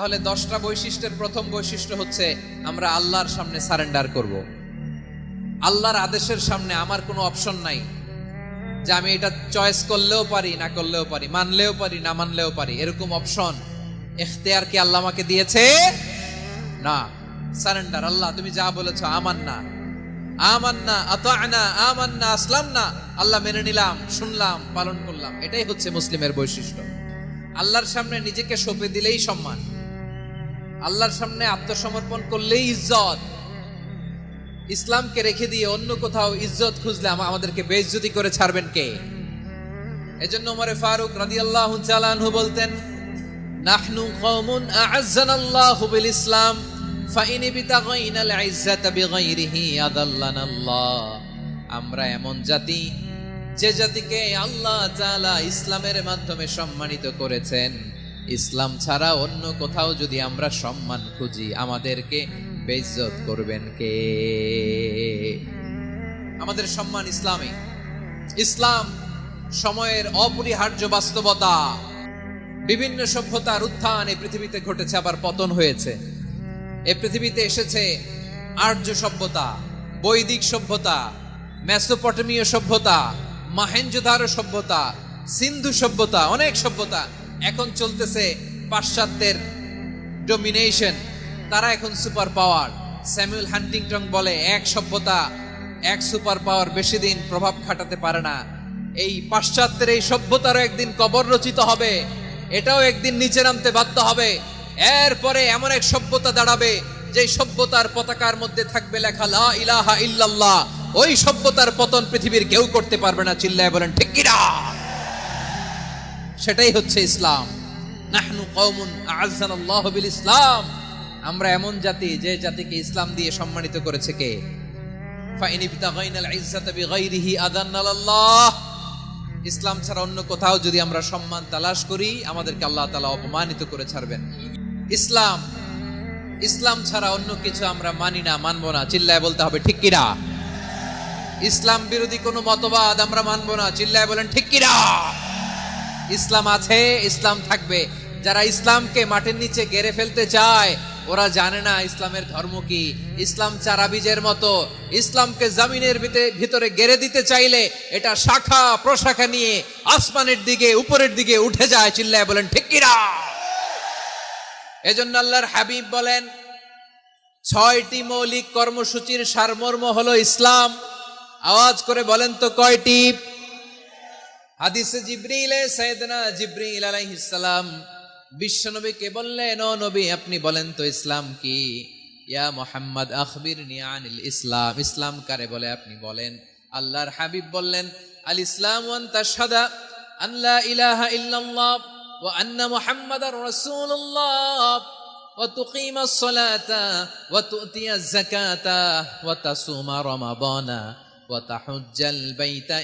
তাহলে 10টা বৈশিষ্ট্যের প্রথম বৈশিষ্ট্য হচ্ছে আমরা আল্লাহর সামনে সারেন্ডার করব। আল্লাহর আদেশের সামনে আমার কোনো অপশন নাই যে আমি এটা চয়েস করলেও পারি না করলেও পারি, মানলেও পারি না মানলেও পারি, এরকম অপশন ইখতিয়ার কি আল্লাহ আমাকে দিয়েছে? না। সারেন্ডার, আল্লাহ তুমি যা বলেছো আমান্না আমান্না আতা'না আমান্না আসলামনা, আল্লাহ মেনে নিলাম, শুনলাম, পালন করলাম। এটাই হচ্ছে মুসলিমের বৈশিষ্ট্য। আল্লাহর সামনে নিজেকে সঁপে দিলেই সম্মান, আল্লাহর সামনে আত্মসমর্পণ করলেই ইজ্জত। ইসলামকে রেখে দিয়ে অন্য কোথাও ইজ্জত খুঁজলে আমাদেরকে বেইজ্জতি করে ছাড়বেন কে? এজন্য ওমর ফারুক রাদিয়াল্লাহু তাআলা আনহু বলতেন, নাহনু কওমুন আ'আজ্জানাল্লাহু বিল ইসলাম ফাইন বিতাগাইনাল ইজ্জাতা বিগাইরিহি আদাল্লানাল্লাহ। আমরা এমন জাতি যে জাতিকে আল্লাহ তাআলা ইসলামের মাধ্যমে সম্মানিত করেছেন। ইসলাম ছাড়া অন্য কোথাও যদি আমরা সম্মান খুঁজি আমাদেরকে বেইজ্জত করবেন কে? আমাদের সম্মান ইসলামে। ইসলাম সময়ের অপরিহার্য বাস্তবতা। বিভিন্ন সভ্যতার উত্থান এই পৃথিবীতে ঘটেছে, আবার পতন হয়েছে। এই পৃথিবীতে এসেছে আর্য সভ্যতা, বৈদিক সভ্যতা, মেসোপটেমীয় সভ্যতা, মহেঞ্জোদারো সভ্যতা, সিন্ধু সভ্যতা, অনেক সভ্যতা। এখন চলতেছে পাশ্চাত্যের ডমিনেশন, তারা এখন সুপার পাওয়ার। স্যামুয়েল হান্টিংটন বলে, এক সভ্যতা এক সুপার পাওয়ার বেশি দিন প্রভাব খাটাতে পারে না। এই পাশ্চাত্যের এই সভ্যতারও একদিন কবর রচিত হবে, এটাও একদিন নিচে নামতে বাধ্য হবে। এরপরে এমন এক সভ্যতা দাঁড়াবে যে সভ্যতার পতাকার মধ্যে থাকবে লেখা লা ইলাহা ইল্লাল্লাহ। ওই সভ্যতার পতন পৃথিবীর কেউ করতে পারবে না। চিল্লায় বলেন ঠিক কিনা? সেটাই হচ্ছে ইসলাম। নাহনু কওমুন আ'আজ্জানাল্লাহু বিল ইসলাম। আমরা এমন জাতি যে জাতিকে ইসলাম দিয়ে সম্মানিত করেছে কে? ফাইন বিতাগাইনাল ইজ্জাতা বিগাইরিহি আদান্নাল্লাহ। ইসলাম ছাড়া অন্য কোথাও যদি আমরা সম্মান তালাশ করি আমাদেরকে আল্লাহ তাআলা অপমানিত করে ছাড়বেন। ইসলাম ছাড়া অন্য কিছু আমরা মানি না, মানবো না। চিল্লায় বলতে হবে ঠিক কিনা? ইসলাম বিরোধী কোনো মতবাদ আমরা মানবো না। চিল্লায় বলেন ঠিক কিনা? ইসলাম আছে, ইসলাম থাকবে। যারা ইসলামকে মাটির নিচে গেড়ে ফেলতে চায় ওরা জানে না ইসলামের ধর্ম কি। ইসলাম চারা বীজের মতো, ইসলামকে জমিনের ভিতরে গেড়ে দিতে চাইলে এটা শাখা প্রশাখা নিয়ে আসমানের দিকে, উপরের দিকে উঠে যায়। চিল্লায় বলেন ঠিক কিনা? এজন্য আল্লাহর হাবিব বলেন 6টি মৌলিক কর্মসূচির সারমর্ম হলো ইসলাম। আওয়াজ করে বলেন তো কয়টি? হাদিসে জিবরিলে সাইয়েদনা জিবরিল আলাইহিস সালাম বিশ্বনবীকে বললেন, ও নবী আপনি বলেন তো ইসলাম কি? ইয়া মুহাম্মদ আখবিরনি আনিল ইসলাম। ইসলাম কারে বলে আপনি বলেন। আল্লাহর হাবিব বললেন, আল ইসলামু আন তাশহাদা আন লা ইলাহা ইল্লাল্লাহ ওয়া আন্না মুহাম্মাদার রাসূলুল্লাহ ওয়া তুকিমাস সালাতা ওয়া তুতিয়াজ যাকাতা ওয়া তাসুমা রমাদানা ওয়া তাহুজ্জাল বাইতা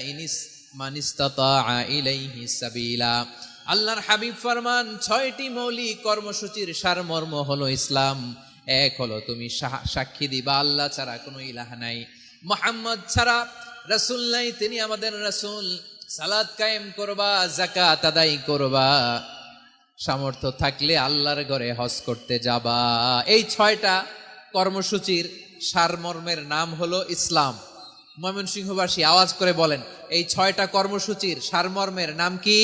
মান ইসতাতাআ ইলাইহি সাবিলা। আল্লাহর হাবিব ফরমান 6টি মৌলিক কর্মসূচির সারমর্ম হলো ইসলাম। এক হলো তুমি সাক্ষী দিবা আল্লাহ ছাড়া কোনো ইলাহ নাই, মুহাম্মদ ছাড়া রাসূল নাই, তিনি আমাদের রাসূল। সালাত কায়েম করবা, যাকাত আদায় করবা, সামর্থ্য থাকলে আল্লাহর ঘরে হজ করতে যাবা। এই 6টা কর্মসূচির সারমর্মের নাম হলো ইসলাম। ময়মনসিংহবাসী আওয়াজ করে বলেন, এই 6টা কর্মসূচির সারমর্মের নাম কি?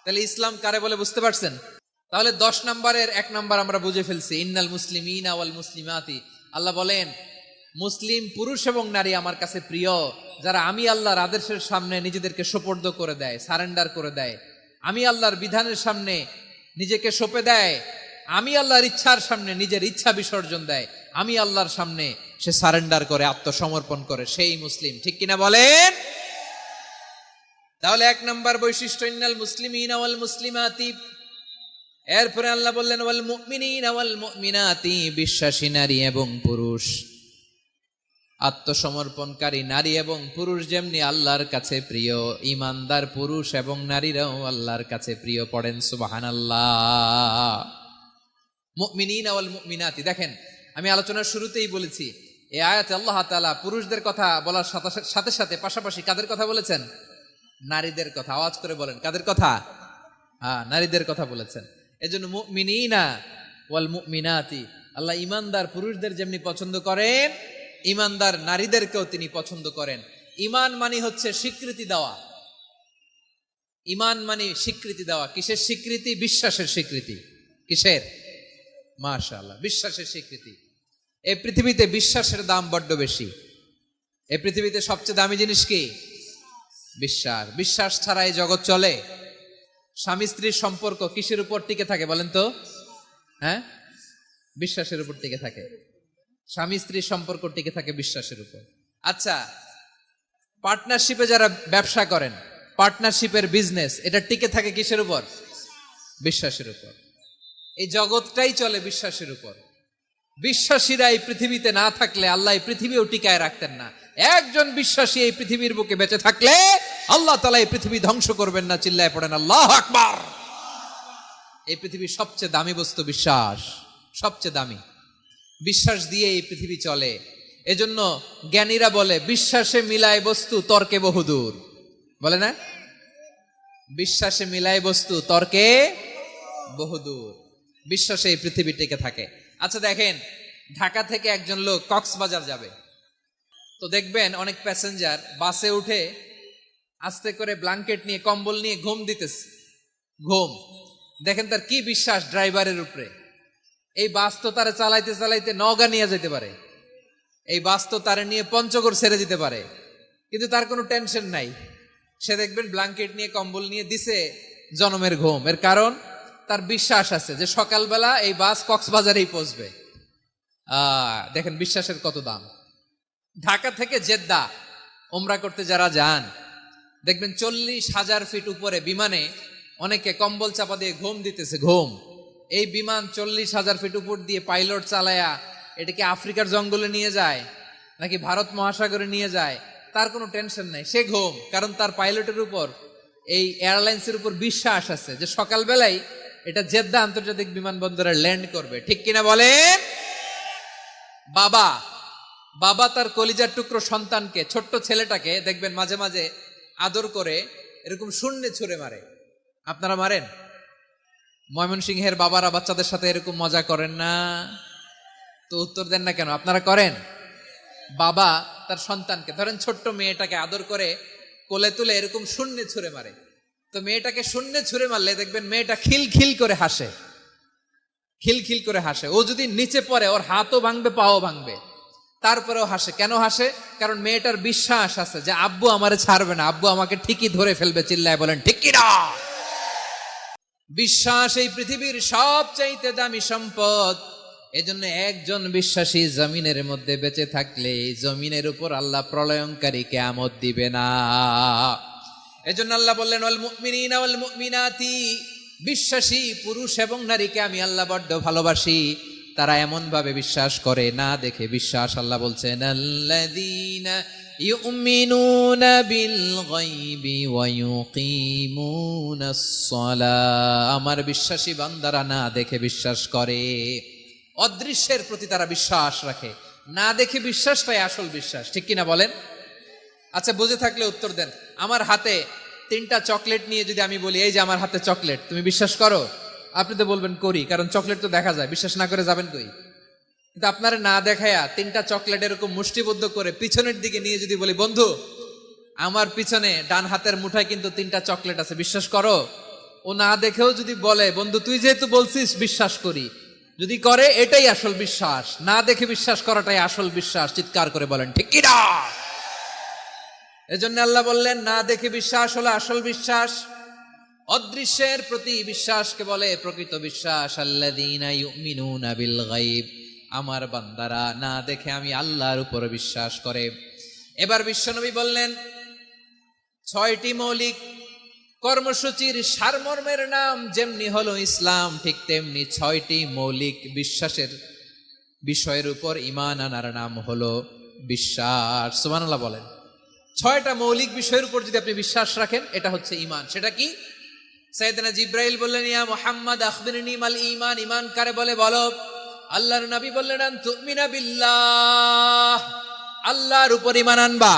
তাহলে ইসলাম কারে বলে বুঝতে পারছেন? তাহলে 10 নম্বরের 1 নম্বর আমরা বুঝে ফেলছি। ইন্নাল মুসলিমিনা ওয়াল মুসলিমাতি। আল্লাহ বলেন মুসলিম পুরুষ এবং নারী আমার কাছে প্রিয় যারা আমি আল্লাহর আদেশের সামনে নিজেদেরকে সোপর্দ করে দেয়, সারেন্ডার করে দেয়। আমি আল্লাহর বিধানের সামনে নিজেকে সঁপে দেয়। আমি আল্লাহর ইচ্ছার সামনে নিজের ইচ্ছা বিসর্জন দেয়। আমি আল্লাহর সামনে সে সারেন্ডার করে, আত্মসমর্পণ করে, সেই মুসলিম। ঠিক কিনা বলেন? তাহলে 1 নম্বর বৈশিষ্ট্য ইন্নাল মুসলিমিনা ওয়াল মুসলিমাতি। এরপরে আল্লাহ বললেন ওয়াল মুমিনিনা ওয়াল মুমিনাতি। বিশ্বাসী নারী এবং পুরুষ, আত্মসমর্পণকারী নারী এবং পুরুষ যেমনি আল্লাহর কাছে প্রিয়, ঈমানদার পুরুষ এবং নারীরাও আল্লাহর কাছে প্রিয়। পড়েন সুবহানাল্লাহ। মুমিনিনা ওয়াল মুমিনাতি। দেখেন আমি আলোচনার শুরুতেই বলেছি এই আয়াতে আল্লাহ তাআলা পুরুষদের কথা বলার সাথে সাথে পাশাপাশি কাদের কথা বলেছেন? নারীদের কথা। আওয়াজ করে বলেন কাদের কথা? নারীদের কথা বলেছেন। এজন্য মুমিনিনা ওয়াল মুমিনাতি, আল্লাহ ইমানদার পুরুষদের যেমনি পছন্দ করেন, ইমানদার নারীদেরকেও তিনি পছন্দ করেন। ইমান মানে হচ্ছে স্বীকৃতি দেওয়া। ইমান মানে স্বীকৃতি দেওয়া। কিসের স্বীকৃতি? বিশ্বাসের স্বীকৃতি। কিসের? মাশাআল্লাহ, বিশ্বাসের স্বীকৃতি। এই পৃথিবীতে বিশ্বাসের দাম বড্ড বেশি। এই পৃথিবীতে সবচেয়ে দামি জিনিস কি? বিশ্বাস। বিশ্বাস ছাড়া এই জগৎ চলে? স্বামী স্ত্রীর সম্পর্ক কিসের উপর টিকে থাকে বলেন তো? হ্যাঁ, বিশ্বাসের উপর টিকে থাকে। স্বামী স্ত্রীর সম্পর্ক টিকে থাকে বিশ্বাসের উপর। আচ্ছা, পার্টনারশিপে যারা ব্যবসা করেন, পার্টনারশিপের বিজনেস, এটা টিকে থাকে কিসের উপর? বিশ্বাসের উপর। এই জগৎটাই চলে বিশ্বাসের উপর। বিশ্বাসীরা এই পৃথিবীতে না থাকলে আল্লাহ এই পৃথিবীও টিকায় রাখতেন না। একজন বিশ্বাসী এই পৃথিবীর বুকে বেঁচে থাকলে আল্লাহ তাআলা এই পৃথিবী ধ্বংস করবেন না। চিল্লায় পড়েন আল্লাহু আকবার। এই পৃথিবীর সবচেয়ে দামি বস্তু বিশ্বাস, সবচেয়ে দামি। বিশ্বাস দিয়ে এই পৃথিবী চলে। এজন্য জ্ঞানীরা বলে বিশ্বাসে মিলায় বস্তু, তর্কে বহুদূর। বলে না? বিশ্বাসে মিলায় বস্তু, তর্কে বহুদূর। বিশ্বাসে এই পৃথিবী টিকে থাকে। আচ্ছা দেখেন, ঢাকা থেকে একজন লোক কক্সবাজার যাবে, তো দেখবেন অনেক প্যাসেঞ্জার বাসে উঠে আস্তে করে ব্ল্যাঙ্কেট নিয়ে, কম্বল নিয়ে ঘুম দিতেছে। ঘুম দেখেন তার কি বিশ্বাস ড্রাইভারের উপরে। এই বাস তো তারা চালাইতে চালাইতে নওগাঁ নিয়ে যেতে পারে, এই বাস তো তারা নিয়ে পঞ্চগড় ছেড়ে দিতে পারে, কিন্তু তার কোনো টেনশন নাই। সে দেখবেন ব্ল্যাঙ্কেট নিয়ে, কম্বল নিয়ে দিছে জনমের ঘুম। এর কারণ তার বিশ্বাস আছে যে সকালবেলা এই বাস কক্সবাজারেই পৌঁছবে। দেখেন বিশ্বাসের কত দাম। ঢাকা থেকে জেদ্দা ওমরা করতে যারা যান, দেখবেন 40,000 ফিট উপরে বিমানে অনেকে কম্বল চাপা দিয়ে ঘুম দিতেছে। ঘুম। এই বিমান 40,000 ফিট উপর দিয়ে পাইলট চালায়া এটাকে আফ্রিকার জঙ্গলে নিয়ে যায় নাকি ভারত মহাসাগরে নিয়ে যায়, তার কোনো টেনশন নাই। সে ঘুম, কারণ তার পাইলটের উপর, এই এয়ারলাইন্সের উপর বিশ্বাস আছে যে সকালবেলায় এটা জেদ্দা আন্তর্জাতিক বিমানবন্দরে ল্যান্ড করবে। ঠিক কিনা বলেন? বাবা বাবা তার কলিজার টুকরো সন্তানকে, ছোট্ট ছেলেটাকে দেখবেন মাঝে মাঝে আদর করে এরকম শূন্যে ছুঁড়ে মারে। আপনারা মারেন? ময়মনসিংহের বাবারা বাচ্চাদের সাথে এরকম মজা করেন না? তো উত্তর দেন না কেন? আপনারা করেন? বাবা তার সন্তানকে, ধরেন ছোট্ট মেয়েটাকে আদর করে কোলে তুলে এরকম শূন্যে ছুঁড়ে মারে। তো মেয়েটাকে শূন্যে ছুঁড়ে মারলে দেখবেন মেয়েটা খিলখিল করে হাসে, খিলখিল করে হাসে। ও যদি নিচে পড়ে ওর হাতও ভাঙবে, পাও ভাঙবে, তারপরেও হাসে। কেন হাসে? কারণ মেয়েটার বিশ্বাস আছে যে আব্বু আমারে ছাড়বে না, আব্বু আমাকে ঠিকই ধরে ফেলবে। চিল্লায় বলেন ঠিক কিনা? বিশ্বাস এই পৃথিবীর সবচাইতে দামি সম্পদ। এজন্য একজন বিশ্বাসী জমিনের মধ্যে বেঁচে থাকলে জমিনের উপর আল্লাহ প্রলয়ঙ্কারী কিয়ামত দিবে না। এজন্য আল্লাহ বললেন ওয়াল মুমিনিনা ওয়াল মুমিনাতি, বিশ্বাসী পুরুষ এবং নারীকে আমি আল্লাহ বড্ড ভালোবাসি। তারা এমন ভাবে বিশ্বাস করে, না দেখে বিশ্বাস। আল্লাহ বলছেন আল্লাযীনা ইউমিনুনা বিল গায়বি ওয়া ইউকিমুনাস সালাহ, আমার বিশ্বাসী বান্দারা না দেখে বিশ্বাস করে। অদৃশ্যের প্রতি তারা বিশ্বাস রাখে, না দেখে বিশ্বাসটাই আসল বিশ্বাস। ঠিক কিনা বলেন? আচ্ছা, বুঝে থাকলে উত্তর দেন। আমার হাতে 3টা চকলেট নিয়ে যদি আমি বলি এই যে আমার হাতে চকলেট, তুমি বিশ্বাস করো? আপনি তো বলবেন করি, কারণ চকলেট তো দেখা যায়। বিশ্বাস না করে যাবেন কই? কিন্তু আপনারা না দেখায়া 3টা চকলেট এরকম মুষ্টিবদ্ধ করে পিছনের দিকে নিয়ে যদি বলি বন্ধু আমার পিছনে ডান হাতের মুঠায় কিন্তু 3টা চকলেট আছে, বিশ্বাস করো? ও না দেখেও যদি বলে বন্ধু তুই যেহেতু বলছিস বিশ্বাস করি, যদি করে এটাই আসল বিশ্বাস। না দেখে বিশ্বাস করাটাই আসল বিশ্বাস। চিৎকার করে বলেন ঠিক কি না? এজন্য আল্লাহ বললেন না দেখে বিশ্বাস হলো আসল বিশ্বাস। অদৃশ্যের প্রতি বিশ্বাসকে বলে প্রকৃত বিশ্বাস। আল্লাযীনা ইউমিনুনা বিল গায়ব, আমার বান্দারা না দেখে আমি আল্লাহর উপর বিশ্বাস করে। এবার বিশ্বনবী বললেন 6টি মৌলিক কর্মসূচির সারমর্মের নাম যেমনি হলো ইসলাম, ঠিক তেমনি 6টি মৌলিক বিশ্বাসের বিষয়ের উপর ঈমান আনার নাম হলো বিশ্বাস। সুবহানাল্লাহ বলেন। 6টা মৌলিক বিষয়ের উপর যদি আপনি বিশ্বাস রাখেন এটা হচ্ছে ঈমান। সেটা কি? সাইয়েদনা জিব্রাইল বললেন ইয়া মুহাম্মদ আখবিরনি মাল ঈমান, ঈমান কারে বলে বলো। আল্লাহর নবী বললেন আন তুমিনা বিল্লাহ, আল্লাহর উপর ঈমান আনবা।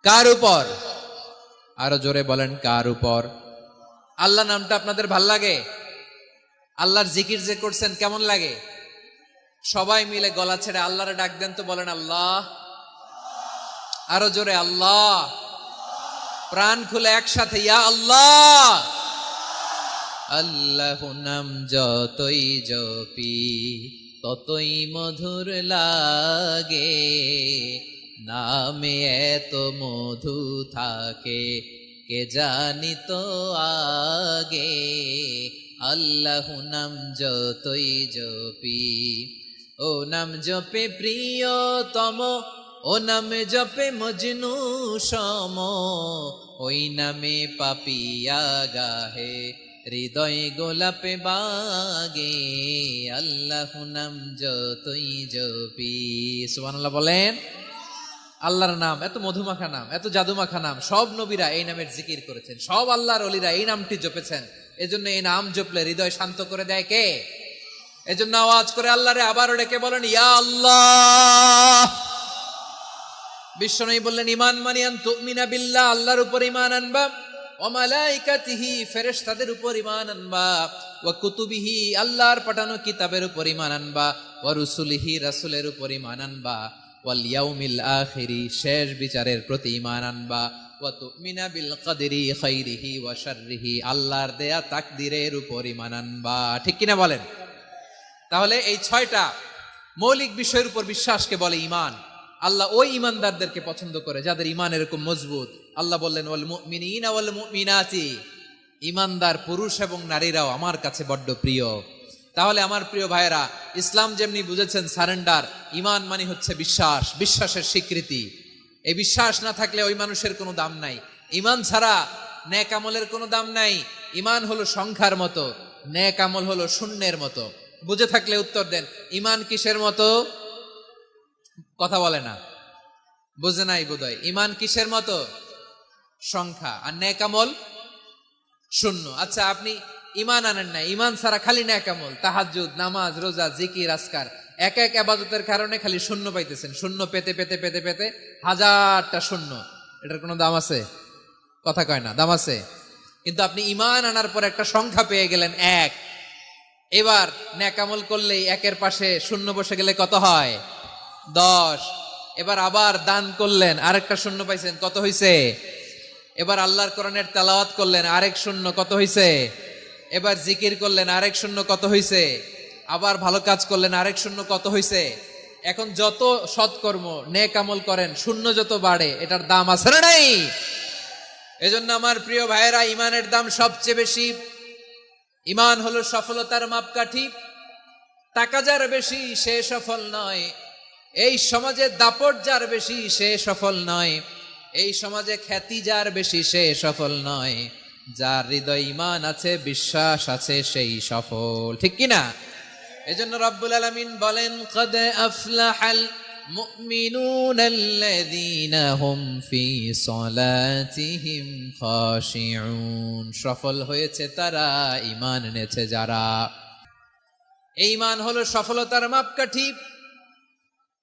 কার উপর? আরো জোরে বলেন কার উপর? আল্লাহ নামটা আপনাদের ভাল লাগে? আল্লাহর জিকির যে করছেন কেমন লাগে? সবাই মিলে গলা ছেড়ে আল্লাহরে ডাক দেন তো, বলেন আল্লাহ। আরো জোরে আল্লাহ। প্রাণ খুলে একসাথে ইয়া আল্লাহ। আল্লাহ নাম যতই জপি ততই মধুর লাগে, নামে এত মধু থাকে কে জানি তো আগে। আল্লাহ নাম যতই জপি, ও নাম জপে প্রিয়তম, ও নামে জপে মজনু সম, ওই নামে পাপিয়া গাহে হৃদয় গোলাপে বাগে। আল্লাহ নাম যতই জপি, সুবহানাল্লাহ বলেন। আল্লাহর নাম এত মধুমাখা নাম, এত জাদুমাখা নাম, সব নবীরা এই নামের জিকির করেছেন, সব আল্লাহর ওলিরা এই নামটি জপেছেন। এজন্য এই নাম জপলে হৃদয় শান্ত করে দেয় কে? এজন্য আওয়াজ করে আল্লাহরে আবারও ডেকে বলেন ইয়া আল্লাহ। বিশ্বনবী বললেন ঈমান মানিয়ান তুমিনা বিল্লাহ, আল্লাহর উপর ঈমান আনবা, ওয়া মালাইকাতিহি ফেরেশতাদের উপর ঈমান আনবা, ওয়া কুতুবিহি আল্লাহর পাঠানো কিতাবের উপর ঈমান আনবা, ওয়া রুসুলিহি রাসূলের উপর ঈমান আনবা, ওয়াল ইয়াউমিল আখিরি শেষ বিচারের প্রতি ঈমান আনবা, ওয়া তুমিনা বিল কদরি খাইরিহি ওয়া শাররিহি আল্লাহর দেয়া তাকদীরের উপর ঈমান আনবা। ঠিক কিনা বলেন? তাহলে এই 6টা মৌলিক বিষয়ের উপর বিশ্বাসকে বলে ঈমান। আল্লাহ ওই ঈমানদারদেরকে পছন্দ করে যাদের ঈমান এরকম মজবুত। আল্লাহ বললেন ওয়াল মুমিনিনা ওয়াল মুমিনাতি, ঈমানদার পুরুষ এবং নারীরাও আমার কাছে বড্ড প্রিয়। তাহলে আমার প্রিয় ভাইয়েরা, ইসলাম যেমনি বুঝেছেন সারেন্ডার, ঈমান মানে হচ্ছে বিশ্বাস, বিশ্বাসের স্বীকৃতি। এই বিশ্বাস না থাকলে ওই মানুষের কোনো দাম নাই। ঈমান ছাড়া নেক আমলের কোনো দাম নাই। ঈমান হলো সংখ্যার মতো, নেক আমল হলো শূন্যের মতো। বুঝে থাকলে উত্তর দেন, ঈমান কিসের মতো? কথা বলে না, বুঝে নাই বোধহয়। ঈমান কিসের মতো? সংখ্যা। আর নেক আমল শূন্য। আচ্ছা, আপনি ঈমান আনেন না, ঈমান ছাড়া খালি নেক আমল, তাহাজ্জুদ, নামাজ, রোজা, জিকির, আজকার, এক এক ইবাদতের কারণে খালি শূন্য পাইতেছেন। শূন্য পেতে পেতে পেতে পেতে হাজারটা শূন্য। এটার কোনো দাম আছে? কথা কয় না, দাম আছে। কিন্তু আপনি ঈমান আনার পর একটা সংখ্যা পেয়ে গেলেন, এক। এবার নেক আমল করলেই একের পাশে শূন্য বসে গেলে কত হয়? 10। এবার আবার দান করলেন, আরেকটা শূন্য পাইছেন, কত হইছে? এবার আল্লাহর কোরআনের তেলাওয়াত করলেন, আরেক শূন্য, কত হইছে? এবার জিকির করলেন, আরেক শূন্য, কত হইছে? আবার ভালো কাজ করলেন, আরেক শূন্য, কত হইছে? এখন যত সৎকর্ম নেক আমল করেন, শূন্য যত বাড়ে, এটার দাম আছে না নাই? এজন্য আমার প্রিয় ভাইয়েরা, ঈমানের দাম সবচেয়ে বেশি। ঈমান হলো সফলতার মাপকাঠি। টাকা যার বেশি সে সফল নয়, এই সমাজে দাপট যার বেশি সে সফল নয়, এই সমাজে খ্যাতি যার বেশি সে সফল নয়, যার হৃদয় ঈমান আছে, বিশ্বাস আছে, সেই সফল। ঠিক কিনা? এজন্য রব্বুল আলামিন বলেন কদ আফলাহাল মুমিনুনাল্লাযীনা হুম ফি সলাতিহিম খাশিউন, সফল হয়েছে তারা, ঈমান এনেছে যারা। এই ঈমান হলো সফলতার মাপকাঠি।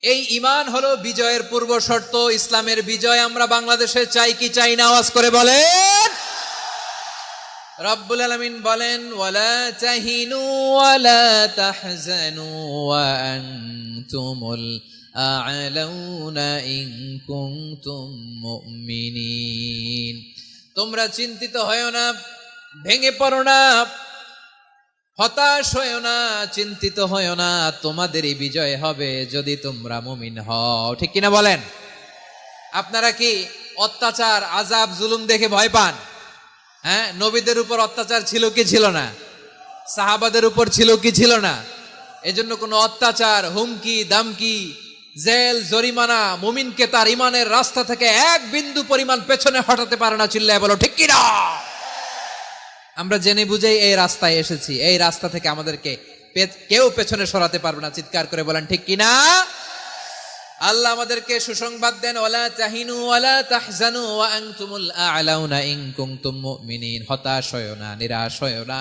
এই ঈমান হলো বিজয়ের পূর্ব শর্ত। ইসলামের বিজয় আমরা বাংলাদেশে চাই কি চাই না? আওয়াজ করে বলেন। রব্বুল আলামিন বলেন ওয়ালা তাহিনু ওয়ালা তাহজানু ওয়া আনতুমুল আ'লাউনা ইন কুনতুম মুমিনিন। তোমরা চিন্তিত হয়ো না, ভেঙে পড়ো না, হতাশ হয়ো না, চিন্তিত হয়ো না, তোমাদেরই বিজয় হবে যদি তোমরা মুমিন হও। ঠিক কিনা বলেন? আপনারা কি অত্যাচার, আযাব, জুলুম দেখে ভয় পান? হ্যাঁ, নবীদের উপর অত্যাচার ছিল কি ছিল না? সাহাবাদের উপর ছিল কি ছিল না? এজন্য কোনো অত্যাচার, হুমকি, দামকি, জেল, জরিমানা মুমিনকে তার ঈমানের রাস্তা থেকে এক বিন্দু পরিমাণ পেছনে হটাতে পারে না। চিল্লায় বলো ঠিক কিনা? আমরা জেনে বুঝেই এই রাস্তায় এসেছি, এই রাস্তা থেকে আমাদেরকে কেউ পেছনে সরাতে পারবে না। চিৎকার করে বলেন ঠিক কিনা? আল্লাহ আমাদেরকে সুসংবাদ দেন ওয়ালা তাহিনু ওয়ালা তাহজানু ওয়া আনতুমুল আ'লাউনা ইন কুনতুম মুমিনিন। হতাশ হয়ো না, নিরাশ হয়ো না,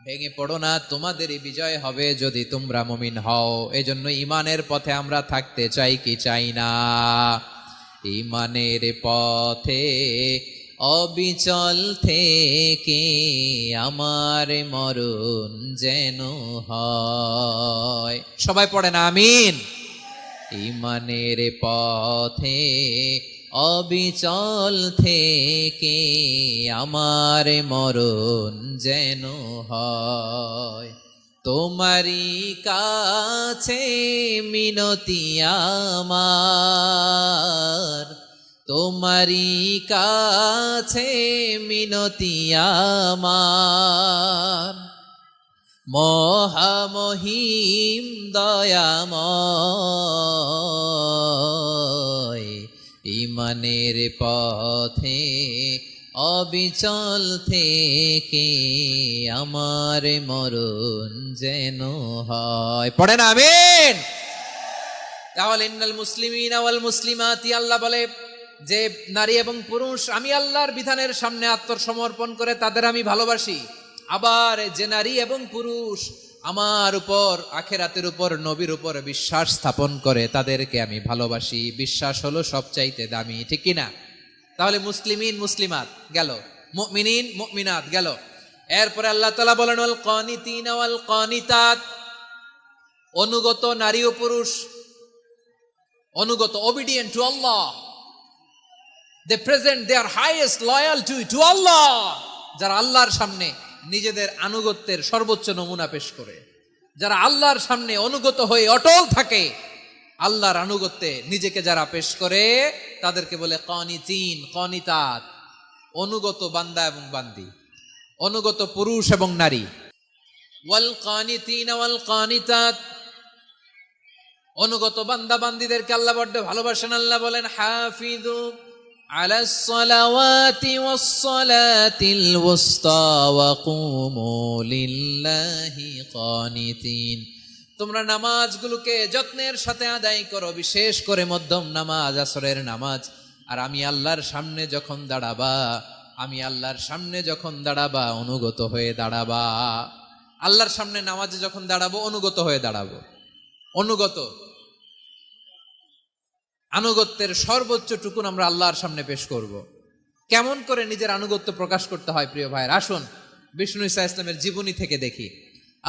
ভেঙে পড়ো না, তোমাদেরই বিজয় হবে যদি তোমরা মুমিন হও। এজন্য ঈমানের পথে আমরা থাকতে চাই কি চাই না? ঈমানের পথে অবিচল থেকে আমার মরণ যেন হয়। সবাই পড়েন আমিন। ঈমানের পথে অবিচল থেকে আমার মরণ যেন হয়। তোমারই কাছে মিনতি আমার, তোমারই কাছে মিনতি আমার, মহামহিম দয়াময়। ঈমানের পথে অবিচল থেকে আমার মরণ যেন হয়। পড়েন আমিন। তাহলে ইন্নাল মুসলিমিনা ওয়াল মুসলিমাতি, আল্লাহ বলে যে নারী এবং পুরুষ আমি আল্লাহর বিধানের সামনে আত্মসমর্পণ করে তাদের আমি ভালোবাসি। আবার যে নারী এবং পুরুষ আমার উপর, আখিরাতের উপর, নবীর উপর বিশ্বাস স্থাপন করে তাদেরকে আমি ভালোবাসি। বিশ্বাস হলো সবচাইতে দামি, ঠিক কিনা? তাহলে মুসলিমিন মুসলিমাত গেল, মুমিনিন মুমিনাত গেল। এরপরে আল্লাহ তাআলা বলেন ওয়াল কানিতিনা ওয়াল কানিতাত, অনুগত নারী ও পুরুষ, অনুগত, obedient to Allah, they present their highest loyalty to Allah, যারা আল্লাহর সামনে নিজেদের আনুগত্যের সর্বোচ্চ নমুনা পেশ করে, যারা আল্লাহর সামনে অনুগত হয়ে অটল থাকে, আল্লাহর আনুগত্যে নিজেকে যারা পেশ করে তাদেরকে বলে কানিতিন কানিতাত, অনুগত বান্দা এবং বান্দি, অনুগত পুরুষ এবং নারী। ওয়াল কানিতিন ওয়াল কানিতাত, অনুগত বান্দা বান্দিদেরকে আল্লাহ বড্ড ভালোবাসেন। আল্লাহ বলেন হাফিযু আলাস সালাওয়াতি ওয়াস সালাতিল ওয়ুসতা ওয়া কুমু লিল্লাহি কানিতিন, তোমরা নামাজগুলোকে যত্নের সাথে আদায় করো, বিশেষ করে মধ্যম নামাজ, আসরের নামাজ। আর আমি আল্লাহর সামনে যখন দাঁড়াবা, আমি আল্লাহর সামনে যখন দাঁড়াবা অনুগত হয়ে দাঁড়াবা। আল্লাহর সামনে নামাজে যখন দাঁড়াবো অনুগত হয়ে দাঁড়াবো। অনুগত, আনুগত্যের সর্বোচ্চ টুকুন আমরা আল্লাহর সামনে পেশ করব। কেমন করে নিজের আনুগত্য প্রকাশ করতে হয় প্রিয় ভাইয়ের, আসুন বিষ্ণু ঈসা ইসলামের জীবনী থেকে দেখি।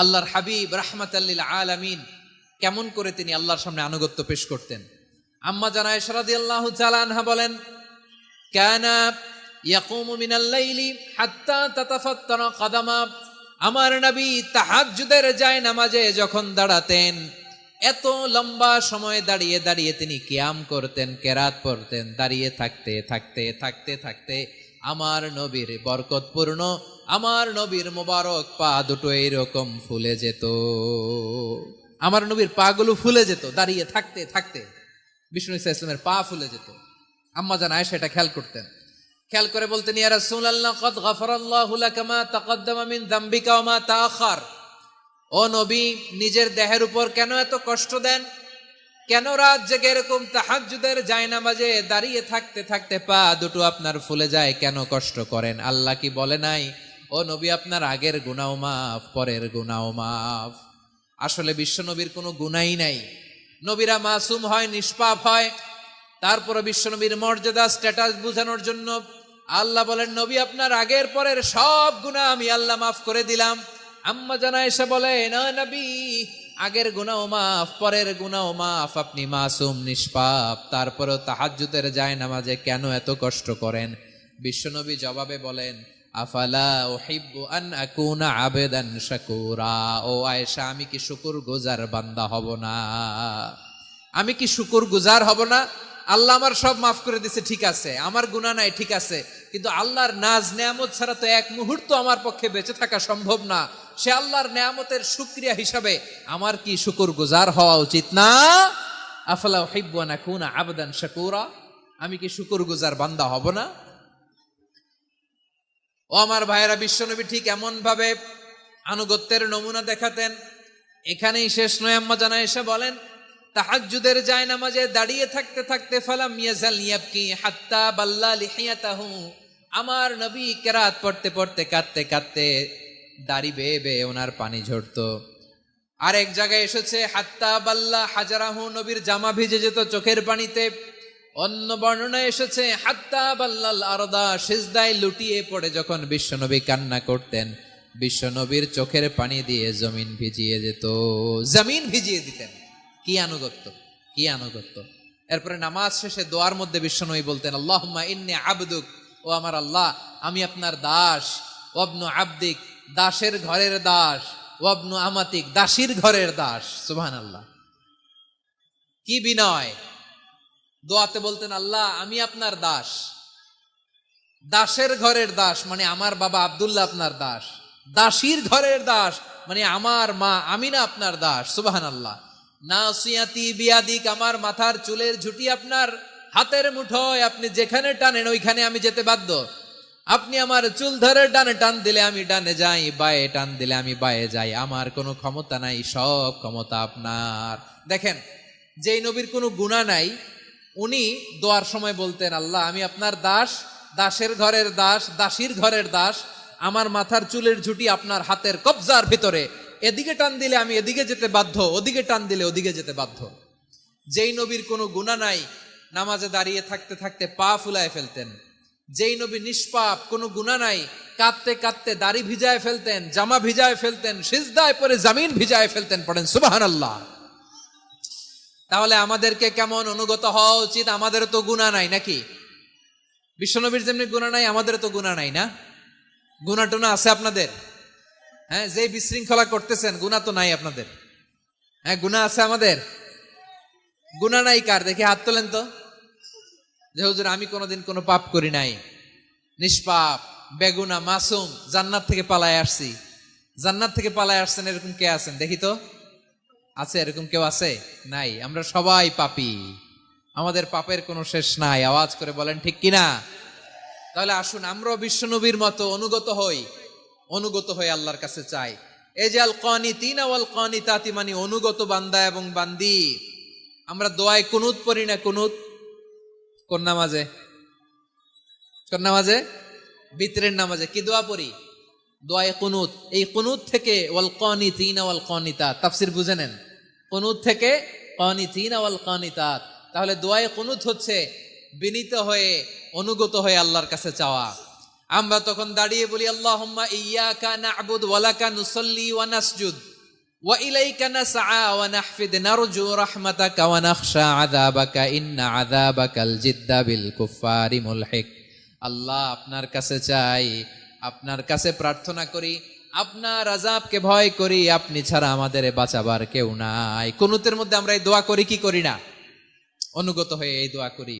আল্লাহর হাবিব রাহমাতাল লিল আলামিন কেমন করে তিনি আল্লাহর সামনে আনুগত্য পেশ করতেন। আম্মা জানা আয়েশা রাদিয়াল্লাহু তাআলা আনহা বলেন কানা ইয়াকুমু মিনাল লাইলি হাত্তা তাতাফাত্তারা কদামা, আমার নবী তাহাজ্জুদের জায়নামাজে যখন দাঁড়াতেন এত লম্বা সময় দাঁড়িয়ে দাঁড়িয়ে তিনি কিয়াম করতেন, কেরাত পড়তেন। দাঁড়িয়ে থাকতে থাকতে থাকতে থাকতে আমার নবীর বরকতপূর্ণ, আমার নবীর মোবারক পা দুটো এইরকম ফুলে যেত। আমার নবীর পা গুলো ফুলে যেত দাঁড়িয়ে থাকতে থাকতে, বিষ্ণু ঈসা ইসলামের পা ফুলে যেত। আম্মা জান আয়েশা এটা খেয়াল করতেন। খেয়াল করে বলতেন ইয়া রাসূলুল্লাহ কদ গফারাল্লাহু লাকা মা তাকদ্দামা মিন যামবিকা ওয়া মা তাআখার, ও নবী নিজের দেহের উপর কেন এত কষ্ট দেন? কেন রাত জেগে এরকম তাহাজ্জুদের জায়নামাজে দাঁড়িয়ে থাকতে থাকতে পা দুটো আপনার ফুলে যায়, কেন কষ্ট করেন? আল্লাহ কি বলে নাই ও নবী আপনার আগের গুনাহ মাফ, পরের গুনাহ মাফ? আসলে বিশ্ব নবীর কোনো গুনাই নাই। নবীরা মাসুম হয়, নিষ্পাপ হয়। তারপরে বিশ্ব নবীর মর্যাদা স্ট্যাটাস বোঝানোর জন্য আল্লাহ বলেন নবী আপনার আগের পরের সব গুনাহ আমি আল্লাহ মাফ করে দিলাম। আম্মা জানা এসে বলে না নবী আগের গুনাহ মাফ, পরের গুনাহ মাফ, আপনি মাসুম নিষ্পাপ, তারপরেও তাহাজ্জুদের জায়নামাজে কেন এত কষ্ট করেন? বিশ্বনবী জবাবে বলেন আফালা উহিব্বু আন আকুনা আবেদান শাকুরা, ও আয়েশা আমি কি শুকরগুজার বান্দা হব না? আমি কি শুকরগুজার হব না? আল্লাহ আমার সব মাফ করে দিছে, ঠিক আছে, আমার গুনাহ নাই, ঠিক আছে, কিন্তু আল্লাহর নাজ নেয়ামত ছাড়া তো এক মুহূর্ত আমার পক্ষে বেঁচে থাকা সম্ভব না। সে আল্লাহর নেয়ামতের শুকরিয়া হিসাবে আমার কি শুকরগুজার হওয়া উচিত না? আফালা উহিব্বু আন আকুনা আবদান শাকুরা, আমি কি শুকরগুজার বান্দা হব না? ও আমার ভাইয়েরা, বিশ্বনবী ঠিক এমন ভাবে আনুগত্যের নমুনা দেখাতেন। এখানেই শেষ নয়। আম্মা জানা এসে বলেন তাহাজ্জুদের জায়নামাজে দাঁড়িয়ে থাকতে থাকতে ফালাম ইয়াজাল ইয়াবকি হাত্তা বাল্লা লিহিয়াতাহু, আমার নবী কেরাত পড়তে পড়তে কাঁদতে কাঁদতে দাড়ি বেয়ে বেয়ে ওনার পানি ঝরতো। আরেক জায়গায় এসেছে হাত্তা বাল্লা হাজারাহু, নবীর জামা ভিজে যেত চোখের পানিতে। অন্য বর্ণনায় এসেছে হাত্তা বাল্লাল আরদা, সিজদায় লুটিয়ে পড়ে যখন বিশ্বনবী কান্না করতেন, বিশ্বনবীর চোখের পানি দিয়ে জমিন ভিজিয়ে যেত, জমিন ভিজিয়ে দিতেন। কি আনুগত্য, কি আনুগত্য। এরপরে নামাজ শেষে দোয়ার মধ্যে বিশ্বনবী বলতেন, আল্লাহুম্মা ইন্নী আবদুক, ও আমার আল্লাহ আমি আপনার দাস, ওয়াবনু আবদিক, দাসের ঘরের দাস, ওয়াবনু আমাতিক, দাসীর ঘরের দাস। সুবহানাল্লাহ, কি বিনয়। দোয়াতে বলতেন, আল্লাহ আমি আপনার দাস, দাসের ঘরের দাস মানে আমার বাবা আব্দুল্লাহ আপনার দাস, দাসীর ঘরের দাস মানে আমার মা আমিনা আপনার দাস। সুবহানাল্লাহ। নাসিয়াতি বিয়াদিক, আমার মাথার চুলের ঝুঁটি আপনার হাতের মুঠোয়, আপনি যেখানে টানেন ওইখানে আমি যেতে বাধ্য। আপনি আমার চুল ধরে ডানে টান দিলে আমি ডানে যাই, বায়ে টান দিলে আমি বায়ে যাই, আমার কোনো ক্ষমতা নাই, সব ক্ষমতা আপনার। দেখেন, যেই নবীর কোনো গুনাহ নাই উনি দোয়ার সময় বলতেন, আল্লাহ আমি আপনার দাস, দাসের ঘরের দাস, দাসীর ঘরের দাস, আমার মাথার চুলের ঝুঁটি আপনার হাতের কবজার ভিতরে, এদিকে টান দিলে আমি এদিকে যেতে বাধ্য, ওদিকে টান দিলে ওদিকে যেতে বাধ্য। যেই নবীর কোনো গুনাহ নাই নামাজে দাঁড়িয়ে থাকতে থাকতে পা ফুলায় ফেলতেন। যেই নবী নিষ্পাপ, কোনো গুনাহ নাই, কাঁদতে কাঁদতে দাড়ি ভিজায় ফেলতেন, জামা ভিজায় ফেলতেন, সিজদায় পরে জমিন ভিজায় ফেলতেন। পড়েন সুবহানাল্লাহ। তাহলে আমাদেরকে কেমন অনুগত হওয়া উচিত? আমাদেরও তো গুনাহ নাই নাকি? বিশ্বনবীর যেমনি গুনাহ নাই আমাদেরও তো গুনাহ নাই না? গুনাহ টুনা আছে আপনাদের? হ্যাঁ, যে বিশৃঙ্খলা করতেছেন গুনাহ তো নাই আপনাদের? হ্যাঁ, গুনাহ আছে আমাদের? গুনাহ নাই কার? দেখি হাত তোলেন তো, যে হুজুর আমি কোনোদিন কোনো পাপ করি নাই, নিষ্পাপ, বেগুনা, মাসুম, জান্নাত থেকে পালায় আসছি। জান্নাত থেকে পালায় আসছেন এরকম কে আছেন দেখি তো? আছে এরকম কেউ? আছে? নাই। আমরা সবাই পাপী, আমাদের পাপের কোনো শেষ নাই। আওয়াজ করে বলেন ঠিক কিনা? তাহলে আসুন আমরাও বিশ্বনবীর মতো অনুগত হই, অনুগত হয়ে আল্লাহর কাছে চাই। এই যে আল কানিতিনা ওয়াল কানিতাতি, মানে অনুগত বান্দা এবং বান্দি। আমরা দোয়ায় কুনুত পড়ি না? কুনুত কোন নামাজে? কোন নামাজে? বিতরের নামাজে কি দোয়া পড়ি? দোয়ায়ে কুনুত। এই কুনুত থেকে ওয়াল কানিতিনা ওয়াল কানিতাত, তাফসীর বুঝে নেন। কুনুত থেকে কানিতিনা ওয়াল কানিতাত। তাহলে দোয়ায়ে কুনুত হচ্ছে বিনীত হয়ে, অনুগত হয়ে আল্লাহর কাছে চাওয়া। আমরা তখন দাঁড়িয়ে বলি, আল্লাহুম্মা ইয়্যাকা না'বুদু ওয়া লাকা নুসাল্লি ওয়া নাসজুদ ওয়া ইলাইকা নাসআ ওয়া নাহফিদ নারজু রাহমাতাকা ওয়া নাখশা আযাবাকা ইন্না আযাবাকাল জিদ্দা বিল কুফফারি মুলহিক। আল্লাহ আপনার কাছে চাই, আপনার কাছে প্রার্থনা করি, আপনার আযাবকে ভয় করি, আপনি ছাড়া আমাদের বাঁচাবার কেউ নাই। কুনুতের মধ্যে আমরা এই দোয়া করি কি করি না? অনুগত হয়ে এই দোয়া করি।